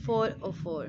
404,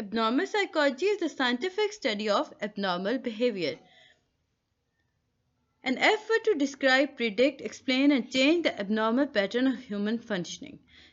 Abnormal psychology is the scientific study of abnormal behavior, an effort to describe, predict, explain and change the abnormal pattern of human functioning.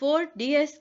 4DS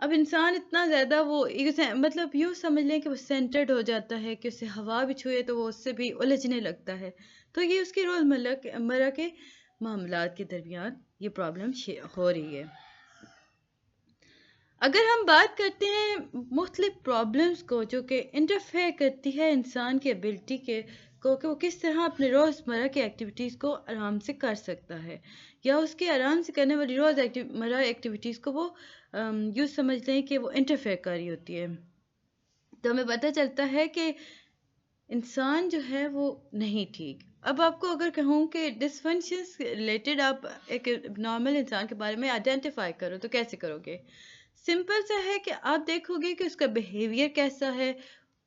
اب انسان اتنا زیادہ وہ مطلب یوں سمجھ لیں کہ وہ سینٹرڈ ہو جاتا ہے کہ اسے ہوا بھی چھوئے تو وہ اس سے بھی الجھنے لگتا ہے. تو یہ اس کے روزمرہ کے معاملات کے درمیان یہ پرابلم ہو رہی ہے. اگر ہم بات کرتے ہیں مختلف پرابلمس کو جو کہ انٹرفیئر کرتی ہے انسان کی ایبلٹی کہ وہ کس طرح اپنے روزمرہ کی ایکٹیویٹیز کو آرام سے کر سکتا ہے یا اس کے آرام سے کرنے والی روزمرہ ایکٹیویٹیز کو وہ یوں سمجھ لیں کہ وہ انٹرفیئر کر رہی ہوتی ہے. تو ہمیں پتہ چلتا ہے کہ انسان جو ہے وہ نہیں ٹھیک. اب آپ کو اگر کہوں کہ ڈس فنکشنز ریلیٹڈ آپ ایک نارمل انسان کے بارے میں آئیڈینٹیفائی کرو تو کیسے کرو گے؟ سمپل سا ہے کہ آپ دیکھو گے کہ اس کا بیہیویئر کیسا ہے،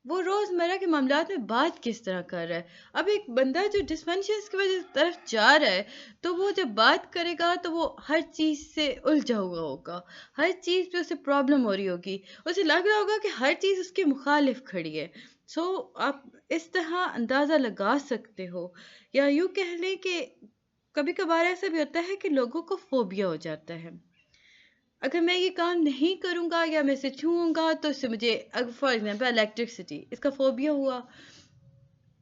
وہ روزمرہ کے معاملات میں بات کس طرح کر رہا ہے. اب ایک بندہ جو ڈس فنکشنز کی وجہ طرف جا رہا ہے تو وہ جب بات کرے گا تو وہ ہر چیز سے الجھا ہوا ہوگا، ہر چیز پہ اسے پرابلم ہو رہی ہوگی، اسے لگ رہا ہوگا کہ ہر چیز اس کے مخالف کھڑی ہے. سو آپ اس طرح اندازہ لگا سکتے ہو یا یوں کہہ لیں کہ کبھی کبھار ایسا بھی ہوتا ہے کہ لوگوں کو فوبیا ہو جاتا ہے. اگر میں یہ کام نہیں کروں گا یا میں اسے چھوؤں گا تو اس سے مجھے فار ایگزامپل الیکٹرسٹی، اس کا فوبیا ہوا.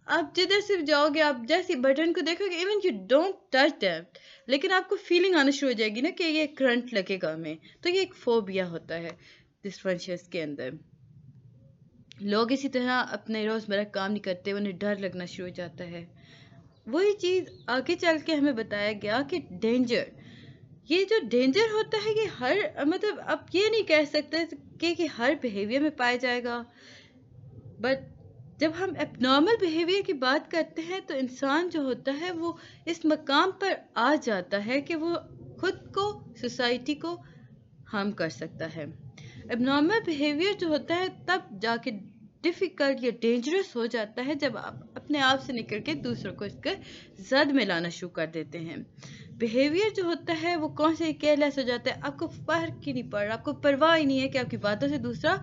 آپ جدھر سے جاؤ گے، آپ جیسے بٹن کو دیکھو گے even you don't touch that, لیکن آپ کو فیلنگ آنا شروع ہو جائے گی نا کہ یہ کرنٹ لگے گا ہمیں. تو یہ ایک فوبیا ہوتا ہے ڈسفنکشنز کے اندر. لوگ اسی طرح اپنے روزمرہ کام نہیں کرتے، انہیں ڈر لگنا شروع ہو جاتا ہے. وہی چیز آگے چل کے ہمیں بتایا گیا کہ ڈینجر، یہ جو ڈینجر ہوتا ہے یہ ہر مطلب آپ یہ نہیں کہہ سکتے کہ ہر بیہیویئر میں پایا جائے گا، بٹ جب ہم ایب نارمل بیہیویئر کی بات کرتے ہیں تو انسان جو ہوتا ہے وہ اس مقام پر آ جاتا ہے کہ وہ خود کو سوسائٹی کو ہارم کر سکتا ہے. ایب نارمل بیہیویئر جو ہوتا ہے تب جا کے ڈیفیکلٹ یا ڈینجرس ہو جاتا ہے جب آپ اپنے آپ سے نکل کے دوسروں کو اس کے زد میں لانا شروع کر دیتے ہیں. بیہیویئر جو ہوتا ہے وہ کون سے کیئرلیس ہو جاتا ہے، آپ کو فرق ہی نہیں پڑ رہا، آپ کو پرواہ ہی نہیں ہے کہ آپ کی باتوں سے دوسرا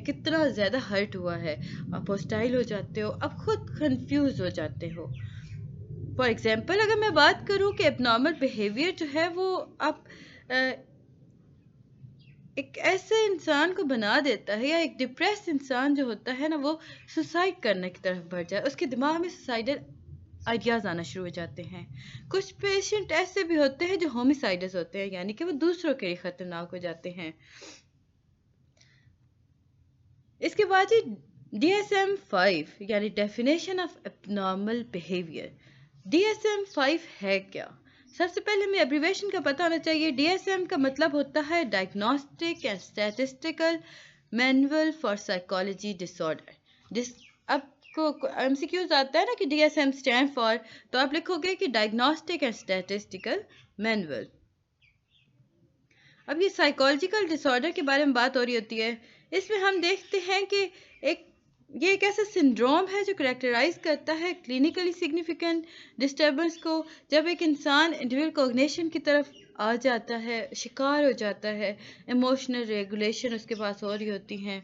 کتنا زیادہ ہرٹ ہوا ہے. آپ ہوسٹائل ہو جاتے ہو، آپ خود کنفیوز ہو جاتے ہو. فار ایگزامپل اگر میں بات کروں کہ ایب نارمل بیہیویئر جو ہے وہ آپ ایک ایسے انسان کو بنا دیتا ہے یا ایک ڈپریس انسان جو ہوتا ہے نا وہ سوسائڈ کرنے کی طرف بڑھ جائے، اس کے دماغ میں سوسائڈل آئیڈیاز آنا شروع ہو جاتے ہیں. کچھ پیشنٹ ایسے بھی ہوتے ہیں جو ہومیسائڈس ہوتے ہیں، یعنی کہ وہ دوسروں کے لیے خطرناک ہو جاتے ہیں. اس کے بعد DSM-5 یعنی definition of abnormal behaviour. DSM-5 ہے کیا؟ سب سے پہلے ہمیں ایبریویشن کا پتہ ہونا چاہیے. DSM کا مطلب ہوتا ہے diagnostic and statistical manual for psychology disorder. اب کو MCQs آتا ہے نا کہ DSM اسٹینڈ فار، تو آپ لکھو گے کہ ڈائگنوسٹک اینڈ اسٹیٹسٹیکل مینول. اب یہ سائیکالوجیکل ڈس آرڈر کے بارے میں بات ہو رہی ہوتی ہے. اس میں ہم دیکھتے ہیں کہ یہ ایک ایسا سنڈروم ہے جو کریکٹرائز کرتا ہے کلینکلی سگنیفیکنٹ ڈسٹربنس کو. جب ایک انسان انڈیویجول کوگنیشن کی طرف آ جاتا ہے، شکار ہو جاتا ہے، ایموشنل ریگولیشن اس کے پاس ہو رہی ہوتی ہیں،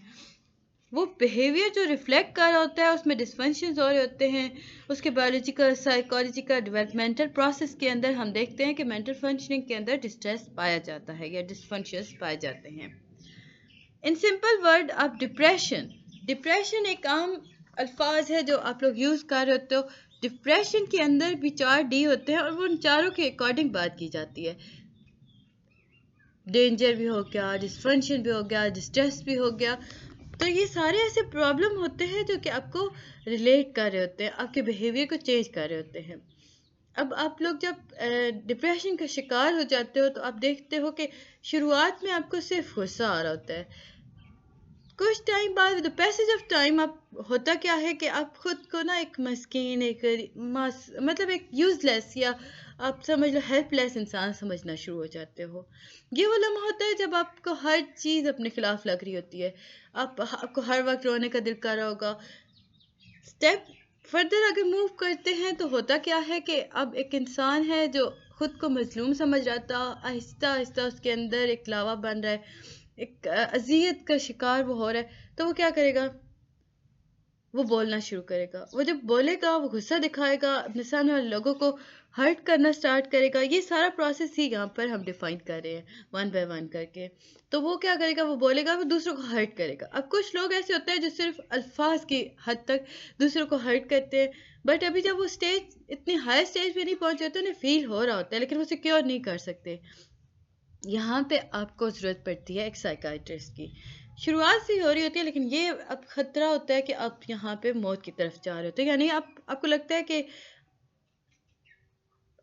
وہ بیہیویئر جو ریفلیکٹ کر رہا ہوتا ہے اس میں ڈسفنکشنز ہو رہے ہوتے ہیں. اس کے بایولوجیکل، سائیکالوجیکل، ڈیولپمنٹل پروسیس کے اندر ہم دیکھتے ہیں کہ مینٹل فنکشننگ کے اندر ڈسٹریس پایا جاتا ہے یا ڈسفنکشنز پائے جاتے ہیں. ان سمپل ورڈ آپ ڈپریشن ایک عام الفاظ ہے جو آپ لوگ یوز کر رہے ہوتے ہو. ڈپریشن کے اندر بھی 4 D ہوتے ہیں اور وہ ان چاروں کے اکارڈنگ بات کی جاتی ہے. ڈینجر بھی ہو گیا، ڈسفنکشن بھی ہو گیا، ڈسٹریس بھی ہو گیا. تو یہ سارے ایسے پرابلم ہوتے ہیں جو کہ آپ کو ریلیٹ کر رہے ہوتے ہیں، آپ کے بیہیویئر کو چینج کر رہے ہوتے ہیں. اب آپ لوگ جب ڈپریشن کا شکار ہو جاتے ہو تو آپ دیکھتے ہو کہ شروعات میں آپ کو صرف غصہ آ رہا ہوتا ہے. کچھ ٹائم بعد پیسج آف ٹائم آپ ہوتا کیا ہے کہ آپ خود کو نا ایک مسکین، ایک مطلب ایک یوز لیس یا آپ سمجھ لو ہیلپ لیس انسان سمجھنا شروع ہو جاتے ہو. یہ وہ لمحہ ہوتا ہے جب آپ کو ہر چیز اپنے خلاف لگ رہی ہوتی ہے، آپ کو ہر وقت رونے کا دل کر رہا ہوگا. اسٹیپ فردر اگر موو کرتے ہیں تو ہوتا کیا ہے کہ اب ایک انسان ہے جو خود کو مظلوم سمجھ رہا تھا، آہستہ آہستہ اس کے اندر ایک لاوا بن رہا ہے، ایک اذیت کا شکار وہ ہو رہا ہے. تو وہ کیا کرے گا؟ وہ بولنا شروع کرے گا. وہ جب بولے گا، وہ غصہ دکھائے گا، اپنے سامنے والے لوگوں کو ہرٹ کرنا سٹارٹ کرے گا. یہ سارا پروسیس ہی یہاں پر ہم ڈیفائن کر رہے ہیں ون بائی ون کر کے. تو وہ کیا کرے گا, وہ بولے گا, وہ دوسروں کو ہرٹ کرے گا. اب کچھ لوگ ایسے ہوتے ہیں جو صرف الفاظ کی حد تک دوسروں کو ہرٹ کرتے ہیں, بٹ ابھی جب وہ اسٹیج اتنی ہائی اسٹیج پہ نہیں پہنچے ہوتے, انہیں فیل ہو رہا ہوتا ہے لیکن وہ سیکیور نہیں کر سکتے. یہاں پہ آپ کو ضرورت پڑتی ہے ایک سائیکائٹرسٹ کی. شروعات سے ہی ہو رہی ہوتی ہے لیکن یہ اب خطرہ ہوتا ہے کہ آپ یہاں پہ موت کی طرف جا رہے ہوتے ہیں. یعنی آپ کو لگتا ہے کہ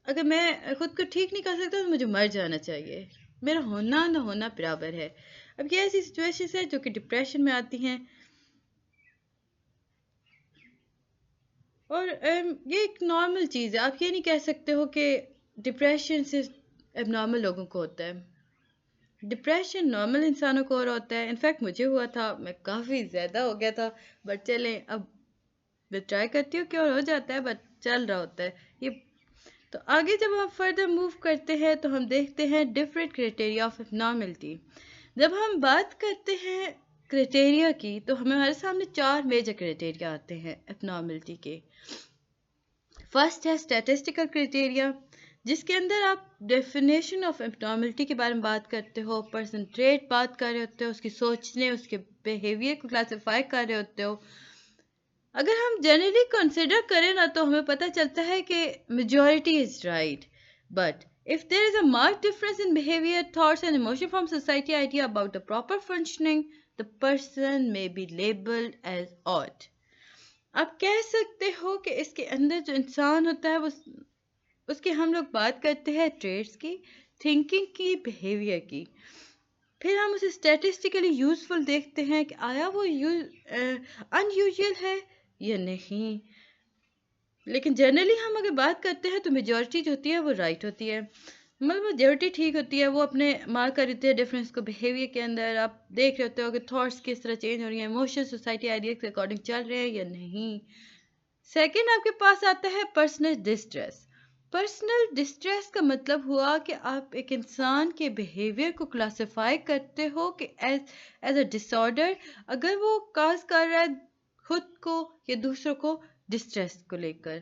اگر میں خود کو ٹھیک نہیں کر سکتا تو مجھے مر جانا چاہیے, میرا ہونا نہ ہونا برابر ہے. اب یہ ایسی سچویشنز ہیں جو کہ ڈپریشن میں آتی ہیں, اور یہ ایک نارمل چیز ہے. آپ یہ نہیں کہہ سکتے ہو کہ ڈپریشن صرف اب نارمل لوگوں کو ہوتا ہے. ڈپریشن نارمل انسانوں کو اور ہوتا ہے. انفیکٹ مجھے ہوا تھا, میں کافی زیادہ ہو گیا تھا, بٹ چلیں اب میں ٹرائی کرتی ہوں کہ اور ہو جاتا ہے, بٹ چل رہا ہوتا ہے یہ. تو آگے جب ہم فردر موو کرتے ہیں تو ہم دیکھتے ہیں ڈفرینٹ کرائٹیریا آف ابنارملٹی. جب ہم بات کرتے ہیں کرائٹیریا کی تو ہمارے سامنے 4 میجر کرائٹیریا آتے ہیں ابنارملٹی کے. فرسٹ ہے اسٹیٹسٹیکل کرائٹیریا, جس کے اندر آپ ڈیفینیشن آف ابنارملٹی کے بارے میں بات کرتے ہو, پرسن ٹریٹ بات کر رہے ہوتے ہو, اس کی سوچنے, اس کے بیہیویئر کو کلاسیفائی کر رہے ہوتے ہو. اگر ہم جنرلی کنسیڈر کریں نا تو ہمیں پتہ چلتا ہے کہ majority is right, but if there is a marked difference in behavior, thoughts and emotion from society idea about the proper functioning, the person may be labeled as odd. آپ کہہ سکتے ہو کہ اس کے اندر جو انسان ہوتا ہے وہ اس کی ہم لوگ بات کرتے ہیں ٹریٹس کی, تھنکنگ کی, بیہیویئر کی. پھر ہم اسے اسٹیٹسٹیکلی یوزفل دیکھتے ہیں کہ آیا وہ ان یوزول ہے یا نہیں. لیکن جنرلی ہم اگر بات کرتے ہیں تو میجورٹی جو ہوتی ہے وہ رائٹ ہوتی ہے, مطلب میجورٹی ٹھیک ہوتی ہے. وہ اپنے مارک کر دیتے ہیں ڈفرینس کو بیہیویئر کے اندر. آپ دیکھ رہے ہوتے ہو کہ تھاٹس کس طرح چینج ہو رہی ہیں, ایموشن سوسائٹی آئیڈیاز کے اکارڈنگ چل رہے ہیں یا نہیں. سیکنڈ آپ کے پاس آتا ہے پرسنل ڈسٹریس. پرسنل ڈسٹریس کا مطلب ہوا کہ آپ ایک انسان کے بیہیویئر کو کلاسیفائی کرتے ہو کہ ایز اے ڈس آرڈر, اگر وہ کاز کر رہا ہے خود کو یا دوسروں کو ڈسٹریس کو لے کر.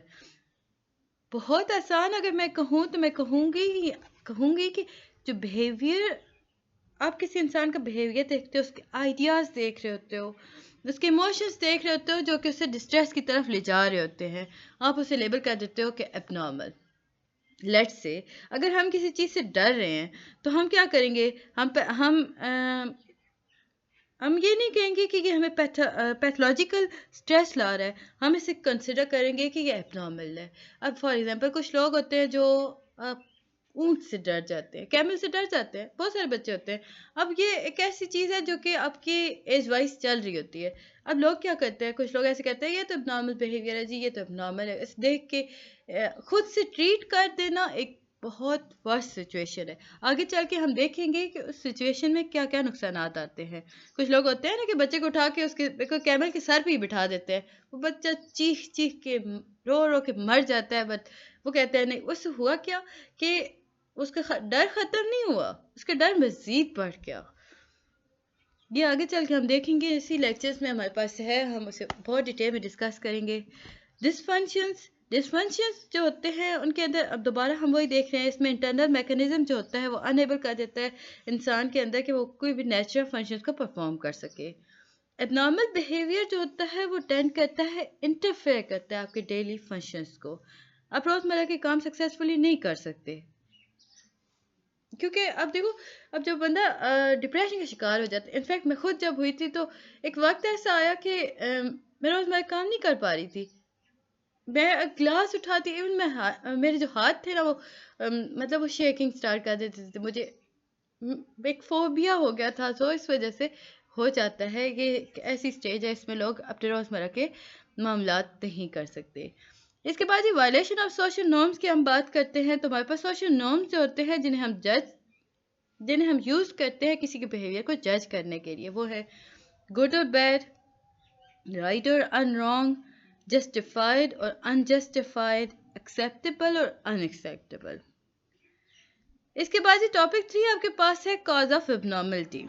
بہت آسان اگر میں کہوں تو میں کہوں گی کہ جو بیہیویئر آپ کسی انسان کا بیہیویئر دیکھتے ہو, اس کے آئیڈیاز دیکھ رہے ہوتے ہو, اس کے ایموشنز دیکھ رہے ہوتے ہو جو کہ اسے ڈسٹریس کی طرف لے جا رہے ہوتے ہیں, آپ اسے لیبل کر دیتے ہو کہ اب نارمل. لیٹس سے اگر ہم کسی چیز سے ڈر رہے ہیں تو ہم کیا کریں گے, ہم یہ نہیں کہیں گے کہ یہ ہمیں پیتھولوجیکل سٹریس لا رہا ہے, ہم اسے کنسیڈر کریں گے کہ یہ اب نارمل ہے. اب فار ایگزامپل کچھ لوگ ہوتے ہیں جو اونٹ سے ڈر جاتے ہیں, کیمل سے ڈر جاتے ہیں, بہت سارے بچے ہوتے ہیں. اب یہ ایک ایسی چیز ہے جو کہ آپ کی ایج وائز چل رہی ہوتی ہے. اب لوگ کیا کرتے ہیں, کچھ لوگ ایسے کہتے ہیں یہ تو اب نارمل بیہیویئر ہے جی, یہ تو اب نارمل ہے. اس دیکھ کے خود سے ٹریٹ کر دینا ایک بہت ورس سچویشن ہے. آگے چل کے ہم دیکھیں گے کہ اس سچویشن میں کیا کیا نقصانات آتے ہیں. کچھ لوگ ہوتے ہیں نا کہ بچے کو اٹھا کے اس کے کیمل کے سر پہ ہی بٹھا دیتے ہیں, وہ بچہ چیخ چیخ کے رو کے مر جاتا ہے, بٹ وہ کہتے ہیں نہیں, اس سے ہوا کیا کہ اس کا ڈر ختم نہیں ہوا, اس کا ڈر مزید بڑھ گیا. یہ آگے چل کے ہم دیکھیں گے, اسی لیکچرز میں ہمارے پاس ہے, ہم اسے بہت ڈیٹیل میں ڈسکس کریں گے. ڈسفنکشنز جو ہوتے ہیں ان کے اندر اب دوبارہ ہم وہی دیکھ رہے ہیں, اس میں انٹرنل میکانزم جو ہوتا ہے وہ انیبل کر دیتا ہے انسان کے اندر کہ وہ کوئی بھی نیچرل فنکشنز کو پرفارم کر سکے. اب نارمل بیہیویئر جو ہوتا ہے وہ ٹینڈ کرتا ہے انٹرفیئر کرتا ہے آپ کے ڈیلی فنکشنز کو. آپ روزمرہ کے کام سکسیزفلی نہیں کر سکتے, کیونکہ اب دیکھو, اب جب بندہ ڈپریشن کا شکار ہو جاتا ہے, انفیکٹ میں خود جب ہوئی تھی تو ایک وقت ایسا آیا کہ میں روزمرہ کام نہیں کر پا رہی تھی. میں گلاس اٹھاتی, ایون میں میرے جو ہاتھ تھے نا وہ مطلب وہ شیکنگ سٹارٹ کر دیتے تھے. مجھے ایک فوبیا ہو گیا تھا, تو اس وجہ سے ہو جاتا ہے. یہ ایسی سٹیج ہے اس میں لوگ اپنے روزمرہ کے معاملات نہیں کر سکتے. اس کے بعد یہ وائلیشن آف سوشل نارمز کی ہم بات کرتے ہیں, تو ہمارے پاس سوشل نارمز جو ہوتے ہیں جنہیں ہم یوز کرتے ہیں کسی کے بیہیویئر کو جج کرنے کے لیے. وہ ہے گڈ اور بیڈ, رائٹ اور ان رانگ, جسٹیفائڈ اور انجسٹیفائڈ, ایکسیپٹیبل اور ان ایکسیپٹیبل. اس کے بعد یہ ٹاپک 3 آپ کے پاس ہے کاز آف ابنارملٹی.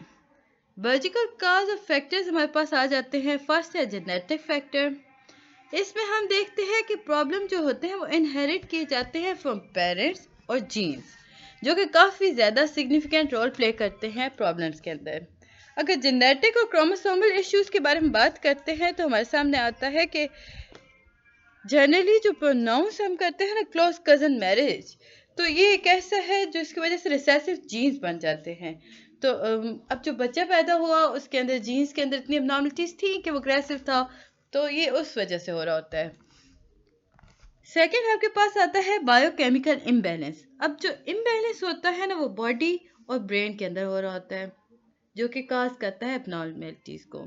بایولوجیکل کاز اور فیکٹرز ہمارے پاس آ جاتے ہیں. فرسٹ ہے جینیٹک فیکٹر, اس میں ہم دیکھتے ہیں کہ پرابلم جو ہوتے ہیں وہ انہیریٹ کیے جاتے ہیں فرام پیرنٹس اور جینز، جو کہ کافی زیادہ سگنیفیکینٹ رول پلے کرتے ہیں پرابلمس کے اندر۔ اگر جینیٹک اور کروموسومل ایشوز کے بارے میں بات کرتے ہیں تو ہمارے سامنے آتا ہے کہ جنرلی جو پروناؤنس ہم کرتے ہیں نا کلوز کزن میرج، تو یہ ایک ایسا ہے جو اس کی وجہ سے ریسیسو جینز بن جاتے ہیں۔ تو اب جو بچہ پیدا ہوا اس کے اندر جینز کے اندر اتنی ابنارملٹیز تھی کہ وہ اگریسو تھا، تو یہ اس وجہ سے ہو رہا ہوتا ہے۔ سیکنڈ آپ کے پاس آتا ہے بایو کیمیکل امبیلنس۔ اب جو امبیلنس ہوتا ہے نا وہ باڈی اور برین کے اندر ہو رہا ہوتا ہے، جو کہ کاز کرتا ہے ابنارملٹیز کو۔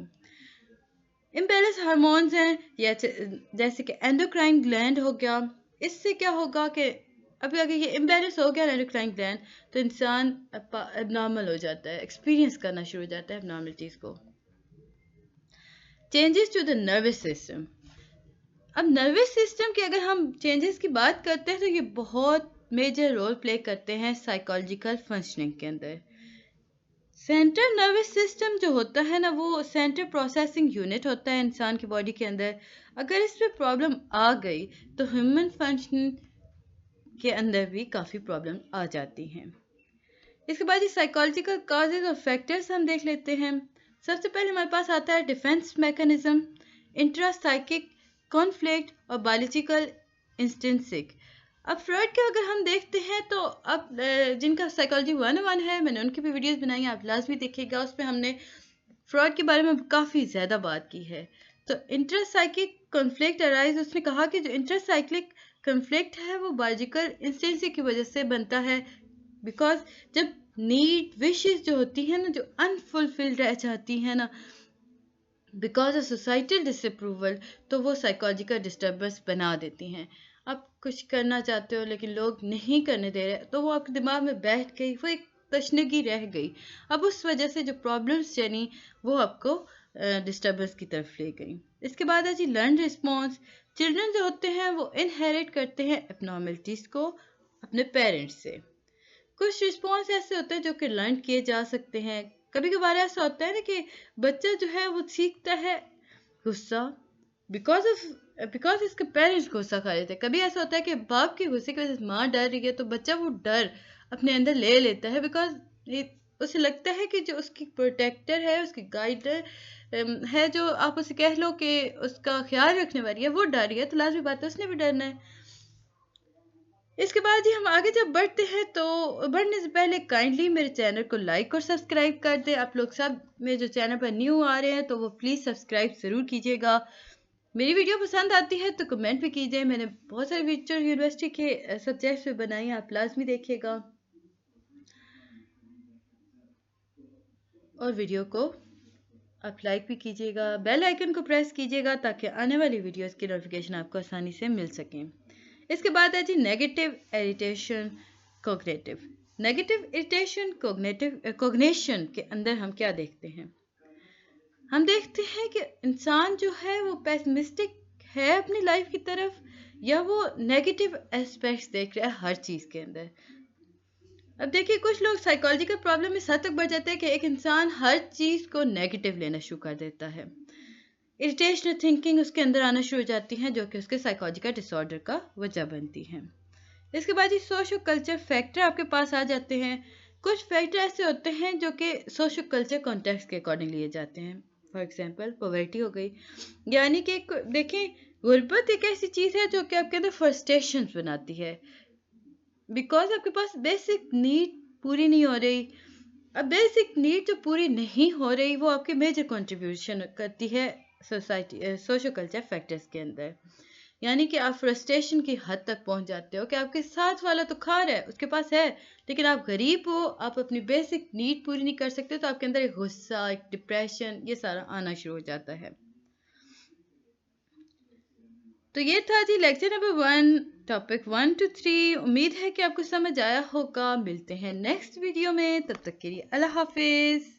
امبیلنس ہارمونز ہیں جیسے کہ اینڈوکرائن گلینڈ ہو گیا، اس سے کیا ہوگا کہ ابھی اگر یہ امبیلنس ہو گیا اینڈوکرائن گلینڈ تو انسان اب نارمل ہو جاتا ہے، ایکسپیرینس کرنا شروع ہو جاتا ہے اب نارملٹیز کو۔ Changes to the nervous system. اب نروس سسٹم کے اگر ہم چینجز کی بات کرتے ہیں تو یہ بہت میجر رول پلے کرتے ہیں سائیکالوجیکل فنکشننگ کے اندر۔ سینٹرل نروس سسٹم جو ہوتا ہے نا وہ سینٹرل پروسیسنگ یونٹ ہوتا ہے انسان کی باڈی کے اندر۔ اگر اس پہ پرابلم آ گئی تو ہیومن فنکشن کے اندر بھی کافی پرابلم آ جاتی ہیں۔ اس کے بعد یہ سائیکالوجیکل کازز اور فیکٹرز ہم دیکھ لیتے ہیں۔ سب سے پہلے ہمارے پاس آتا ہے defence mechanism, intra psychic conflict اور بایولوجیکل انسٹنسک۔ اب فرائڈ کے اگر ہم دیکھتے ہیں تو اب جن کا سائیکالوجی 101 ہے، میں نے ان کی بھی ویڈیوز بنائی ہیں، آپ لازمی دیکھیے گا، اس پہ ہم نے فرائڈ کے بارے میں کافی زیادہ بات کی ہے۔ تو انٹرا سائیکک کنفلکٹ ارائز، اس نے کہا کہ جو انٹرا سائیکلک کنفلکٹ ہے وہ بایولوجیکل انسٹنسک کی وجہ سے بنتا ہے، بیکاز جب نیڈ وشز جو ہوتی ہیں نا جو انفلفلڈ رہ جاتی ہیں نا because of societal disapproval, تو وہ سائیکالوجیکل ڈسٹربنس بنا دیتی ہیں۔ آپ کچھ کرنا چاہتے ہو لیکن لوگ نہیں کرنے دے رہے تو وہ آپ کے دماغ میں بیٹھ گئی، وہ ایک تشنگی رہ گئی، اب اس وجہ سے جو پرابلمس چلی وہ آپ کو ڈسٹربنس کی طرف لے گئی۔ اس کے بعد ہے جی لرن رسپانس۔ چلڈرن جو ہوتے ہیں وہ انہیریٹ کرتے ہیں ابنارملٹیز کو اپنے پیرنٹس سے۔ کچھ رسپانس ایسے ہوتے ہیں جو کہ لرن کیے جا سکتے ہیں۔ کبھی کبھار ایسا ہوتا ہے نا کہ بچہ جو ہے وہ سیکھتا ہے غصہ بیکاز اس کے پیرنٹس غصہ کھا لیتے ہیں۔ کبھی ایسا ہوتا ہے کہ باپ کی غصے کی وجہ سے ماں ڈر رہی ہے تو بچہ وہ ڈر اپنے اندر لے لیتا ہے، بیکاز اسے لگتا ہے کہ جو اس کی پروٹیکٹر ہے، اس کی گائیڈر ہے، جو آپ اسے کہہ لو کہ اس کا خیال رکھنے والی ہے، وہ ڈر رہی ہے تو لازمی بات ہے اس نے بھی ڈرنا ہے۔ اس کے بعد ہی ہم آگے جب بڑھتے ہیں تو بڑھنے سے پہلے کائنڈلی میرے چینل کو لائک اور سبسکرائب کر دیں۔ آپ لوگ سب میرے جو چینل پر نیو آ رہے ہیں تو وہ پلیز سبسکرائب ضرور کیجیے گا۔ میری ویڈیو پسند آتی ہے تو کمنٹ بھی کیجیے، میں نے بہت سارے ویڈیو یونیورسٹی کے سبجیکٹس پہ بنائی ہیں، آپ لازمی دیکھیے گا، اور ویڈیو کو آپ لائک بھی کیجیے گا، بیل آئیکن کو پریس کیجیے گا تاکہ آنے والی ویڈیوز کی نوٹیفیکیشن آپ کو آسانی سے مل سکیں۔ اس کے بعد ہے جی negative irritation cognitive. Negative irritation cognition کے اندر ہم کیا دیکھتے ہیں؟ ہم دیکھتے ہیں کہ انسان جو ہے وہ پیسمسٹک ہے اپنی لائف کی طرف، یا وہ نیگیٹو ایسپیکٹس دیکھ رہا ہے ہر چیز کے اندر۔ اب دیکھیے کچھ لوگ سائیکالوجیکل پرابلم اس حد تک بڑھ جاتے ہیں کہ ایک انسان ہر چیز کو نیگیٹو لینا شروع کر دیتا ہے، اریٹیشنل تھنکنگ اس کے اندر آنا شروع ہو جاتی ہیں جو کہ اس کے سائیکالوجیکل ڈس آرڈر کا وجہ بنتی ہیں۔ اس کے بعد یہ سوشو کلچر فیکٹر آپ کے پاس آ جاتے ہیں۔ کچھ فیکٹر ایسے ہوتے ہیں جو کہ سوشو کلچر کانٹیکسٹ کے اکارڈنگ لیے جاتے ہیں، فار ایگزامپل پاورٹی ہو گئی، یعنی کہ دیکھیں غربت ایک ایسی چیز ہے جو کہ آپ کے اندر فرسٹریشنز بناتی ہے، بیکاز آپ کے پاس بیسک نیڈ پوری نہیں ہو رہی۔ اب بیسک نیڈ جو پوری نہیں ہو رہی وہ آپ کی میجر کنٹریبیوشن کرتی ہے سوشو کلچر فیکٹرز کے اندر، یعنی کہ آپ فرسٹریشن کی حد تک پہنچ جاتے ہو کہ آپ کے ساتھ والا تو کھا رہا ہے، اس کے پاس ہے، لیکن آپ غریب ہو، آپ اپنی بیسک نیڈ پوری نہیں کر سکتے، تو آپ کے اندر ایک غصہ، ایک ڈپریشن، یہ سارا آنا شروع ہو جاتا ہے۔ تو یہ تھا جی لیکچر نمبر 1 ٹاپک 1 to 3۔ امید ہے کہ آپ کو سمجھ آیا ہوگا۔ ملتے ہیں نیکسٹ ویڈیو میں، تب تک کے لیے اللہ حافظ۔